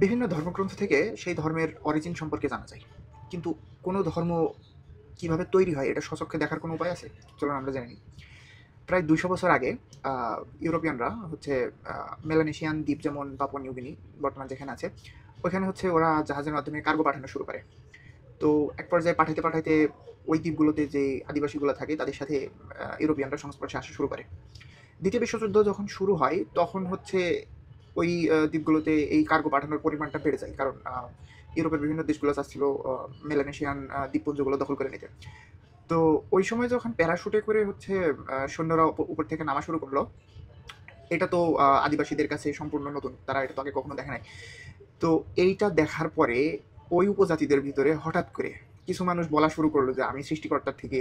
বিভিন্ন ধর্মগ্রন্থ থেকে সেই ধর্মের অরিজিন সম্পর্কে জানা যায়, কিন্তু কোনো ধর্ম কিভাবে তৈরি হয় এটা স্বচক্ষে দেখার কোনো উপায় আছে? চলুন আমরা জেনে নিই। প্রায় ২০০ বছর আগে ইউরোপিয়ানরা হচ্ছে মেলানেশিয়ান দ্বীপ, যেমন পাপুয়া নিউগিনি বর্তমান যেখানে আছে, ওখানে হচ্ছে ওরা জাহাজের মাধ্যমে কার্গো পাঠানো শুরু করে। তো এক পর্যায়ে পাঠাইতে পাঠাইতে ওই দ্বীপগুলোতে যে আদিবাসীগুলো থাকে তাদের সাথে ইউরোপিয়ানরা সংস্পর্শে আসা শুরু করে। দ্বিতীয় বিশ্বযুদ্ধ যখন শুরু হয় তখন হচ্ছে ওই দ্বীপগুলোতে এই কার্গো পাঠানোর পরিমাণটা বেড়ে যায়, কারণ ইউরোপের বিভিন্ন দেশগুলো চাচ্ছিল মেলানেশিয়ান দ্বীপপুঞ্জগুলো দখল করে নিতে। তো ওই সময় যখন প্যারাশুটে করে হচ্ছে সৈন্যরা উপর থেকে নামা শুরু করলো, এটা তো আদিবাসীদের কাছে সম্পূর্ণ নতুন, তারা এটা তো আগে কখনো দেখে নাই। তো এইটা দেখার পরে ওই উপজাতিদের ভিতরে হঠাৎ করে কিছু মানুষ বলা শুরু করলো যে আমি সৃষ্টিকর্তার থেকে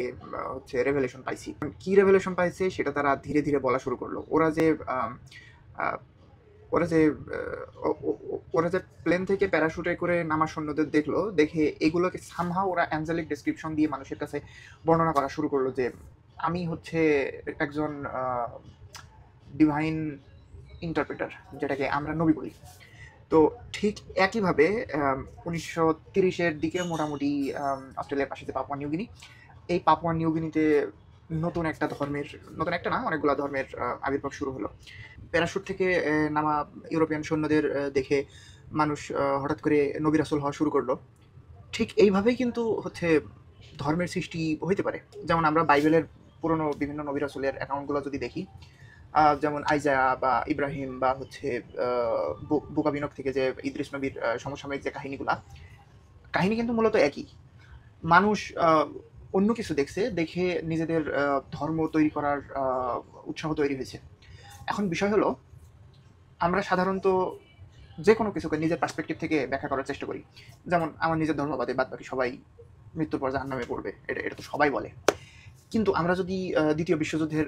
হচ্ছে রেভেলেশন পাইছি। কি রেভেলেশন পাইছে সেটা তারা ধীরে ধীরে বলা শুরু করলো। আম, আহ, ওরা যে ওরা যে প্লেন থেকে প্যারাশুটে করে নামা সৈন্যদের দেখলো, দেখে এগুলোকে সামহাও ওরা অ্যাঞ্জেলিক ডেসক্রিপশন দিয়ে মানুষের কাছে বর্ণনা করা শুরু করলো যে আমি হচ্ছে একজন ডিভাইন ইন্টারপ্রেটার, যেটাকে আমরা নবী বলি। তো ঠিক একইভাবে ১৯৩০-এর দিকে মোটামুটি অস্ট্রেলিয়ার পাশে যে পাপুয়া নিউগিনি, এই পাপুয়া নিউগিনিতে নতুন একটা ধর্মের, নতুন একটা না অনেকগুলা ধর্মের আবির্ভাব শুরু হলো। প্যারাশুট থেকে নামা ইউরোপিয়ান সৈন্যদের দেখে মানুষ হঠাৎ করে নবী রাসূল হওয়া শুরু করলো। ঠিক এইভাবেই কিন্তু হচ্ছে ধর্মের সৃষ্টি হইতে পারে। যেমন আমরা বাইবেলের পুরনো বিভিন্ন নবী রাসূলের অ্যাকাউন্টগুলো যদি দেখি, যেমন আইজায়া বা ইব্রাহিম বা হচ্ছে বুক অব ইনক থেকে যে ইদ্রিস নবীর সমসাময়িক যে কাহিনীগুলা, কাহিনী কিন্তু মূলত একই। মানুষ অন্য কিছু দেখছে, দেখে নিজেদের ধর্ম তৈরি করার উৎসাহ তৈরি হয়েছে। এখন বিষয় হলো, আমরা সাধারণত যে কোনো কিছুকে নিজের পার্সপেক্টিভ থেকে ব্যাখ্যা করার চেষ্টা করি। যেমন আমার নিজের ধর্মবাদে বাদ বাকি সবাই মৃত্যুর পর জাহান্নামে পড়বে, এটা তো সবাই বলে। কিন্তু আমরা যদি দ্বিতীয় বিশ্বযুদ্ধের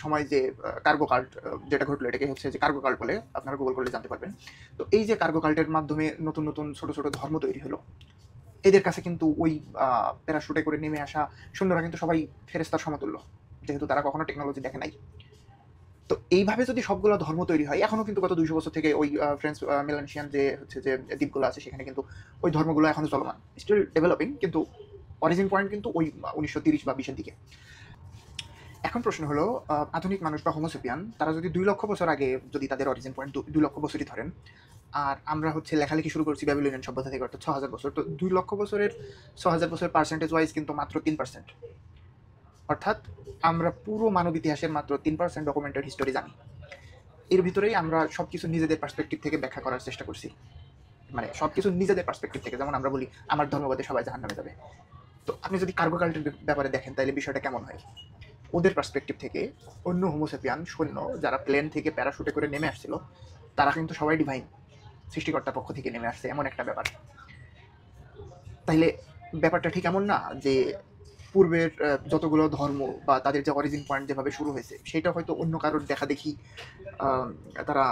সময় যে কার্গো কাল্ট যেটা ঘটলো, এটাকে হচ্ছে যে কার্গো কাল্ট বলে, আপনারা গুগল করলে জানতে পারবেন। তো এই যে কার্গো কাল্টের মাধ্যমে নতুন নতুন ছোট ছোট ধর্ম তৈরি হলো, এদের কাছে কিন্তু ওই প্যারাশুটে করে নেমে আসা সৈন্যরা কিন্তু সবাই ফেরেস্তার সমতুল্য, যেহেতু তারা কখনো টেকনোলজি দেখে নাই। তো এইভাবে যদি সবগুলো ধর্ম তৈরি হয়, এখনো কিন্তু গত ২০০ বছর থেকে ওই ফ্রেঞ্চ মেলানেশিয়ান যে হচ্ছে যে দ্বীপগুলো আছে সেখানে কিন্তু ওই ধর্মগুলো এখনো চলমান, স্টিল ডেভেলপিং, কিন্তু অরিজিন পয়েন্ট কিন্তু ওই ১৯৩০ বা ২০-এর দিকে। এখন প্রশ্ন হলো, আধুনিক মানুষ বা হোমোসেপিয়ান তারা যদি ২ লক্ষ বছর আগে যদি তাদের অরিজিন পয়েন্ট ২ লক্ষ বছরই ধরেন, আর আমরা হচ্ছে লেখালেখি শুরু করছি ব্যাবিলনিয়ান সভ্যতা থেকে, অর্থাৎ ৬০০০ বছর, তো ২ লক্ষ বছরের ৬০০০ বছর পার্সেন্টেজ ওয়াইজ কিন্তু মাত্র ৩%। অর্থাৎ আমরা পুরো মানব ইতিহাসের মাত্র ৩% ডকুমেন্টেড হিস্টোরি জানি। এর ভিতরেই আমরা সবকিছু নিজেদের পার্সপেক্টিভ থেকে ব্যাখ্যা করার চেষ্টা করছি। মানে সবকিছু নিজেদের পার্সপেক্টিভ থেকে, যেমন আমরা বলি আমার ধর্মবাদে সবাই জাহান্নামে যাবে। তো আপনি যদি কার্গো কাল্টের ব্যাপারে দেখেন তাহলে বিষয়টা কেমন হয়? ওদের পার্সপেক্টিভ থেকে অন্য হোমোসেপিয়ান সৈন্য যারা প্লেন থেকে প্যারাশুটে করে নেমে আসছিল, তারা কিন্তু সবাই ডিভাইন, সৃষ্টিকর্তার পক্ষ থেকে নেমে আসছে, এমন একটা ব্যাপার। তাইলে ব্যাপারটা ঠিক এমন না যে পূর্বের যতগুলো ধর্ম বা তাদের যে অরিজিন পয়েন্ট যেভাবে শুরু হয়েছে সেটা হয়তো অন্য কারোর দেখা দেখি তারা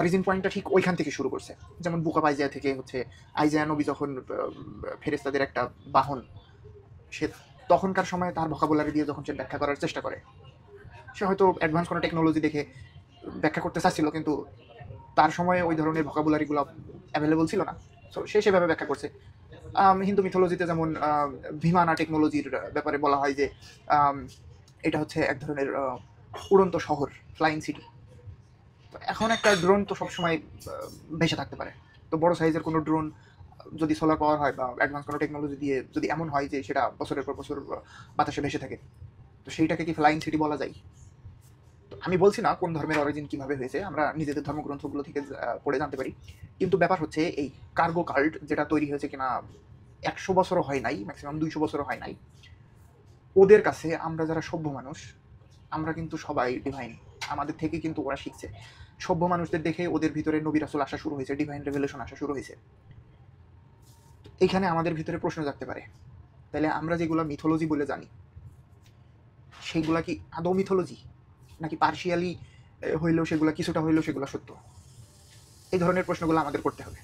অরিজিন পয়েন্টটা ঠিক ওইখান থেকে শুরু করছে। যেমন বুক অফ আইজায়া থেকে হচ্ছে আইজায়া নবী যখন ফেরেস্তাদের একটা বাহন, সে তখনকার সময় তার ভোকাবুলারি দিয়ে যখন সে ব্যাখ্যা করার চেষ্টা করে, সে হয়তো অ্যাডভান্স কোনো টেকনোলজি দেখে ব্যাখ্যা করতে চাচ্ছিল, কিন্তু তার সময়ে ওই ধরনের ভোকাবুলারিগুলো অ্যাভেলেবল ছিল না। সো সে সেভাবে ব্যাখ্যা করছে। হিন্দু মিথোলজিতে যেমন ভিমানা টেকনোলজির ব্যাপারে বলা হয় যে আম, এটা হচ্ছে এক ধরনের উড়ন্ত শহর, ফ্লাইং সিটি। তো এখন একটা ড্রোন তো সবসময় ভেসে থাকতে পারে। তো বড় সাইজের কোনো ড্রোন যদি সোলার পাওয়ার হয় বা অ্যাডভান্স কোনো টেকনোলজি দিয়ে যদি এমন হয় যে সেটা বছরের পর বছর বাতাসে ভেসে থাকে, তো সেইটাকে কি ফ্লাইং সিটি বলা যায়? তো আমি বলছি না কোন ধর্মের অরিজিন কিভাবে হয়েছে, আমরা নিজেদের ধর্মগ্রন্থগুলো থেকে পড়ে জানতে পারি। কিন্তু ব্যাপার হচ্ছে এই কার্গো কাল্ট যেটা তৈরি হয়েছে কিনা ১০০ বছরও হয় নাই, ম্যাক্সিমাম ২০০ বছরও হয় নাই, ওদের কাছে আমরা যারা সভ্য মানুষ, আমরা কিন্তু সবাই ডিভাইন। আমাদের থেকে কিন্তু ওরা শিখছে। সভ্য মানুষদের দেখে ওদের ভিতরে নবী রাসূল আসা শুরু হয়েছে, ডিভাইন রেভেলেশন আসা শুরু হয়েছে। এইখানে আমাদের ভিতরে প্রশ্ন জাগতে পারে, তাহলে আমরা যেগুলো মিথোলজি বলে জানি সেইগুলা কি আদৌ মিথোলজি, নাকি পার্শিয়ালি হইলেও সেগুলো কিছুটা হইলেও সেগুলো সত্য? এই ধরনের প্রশ্নগুলো আমাদের করতে হবে।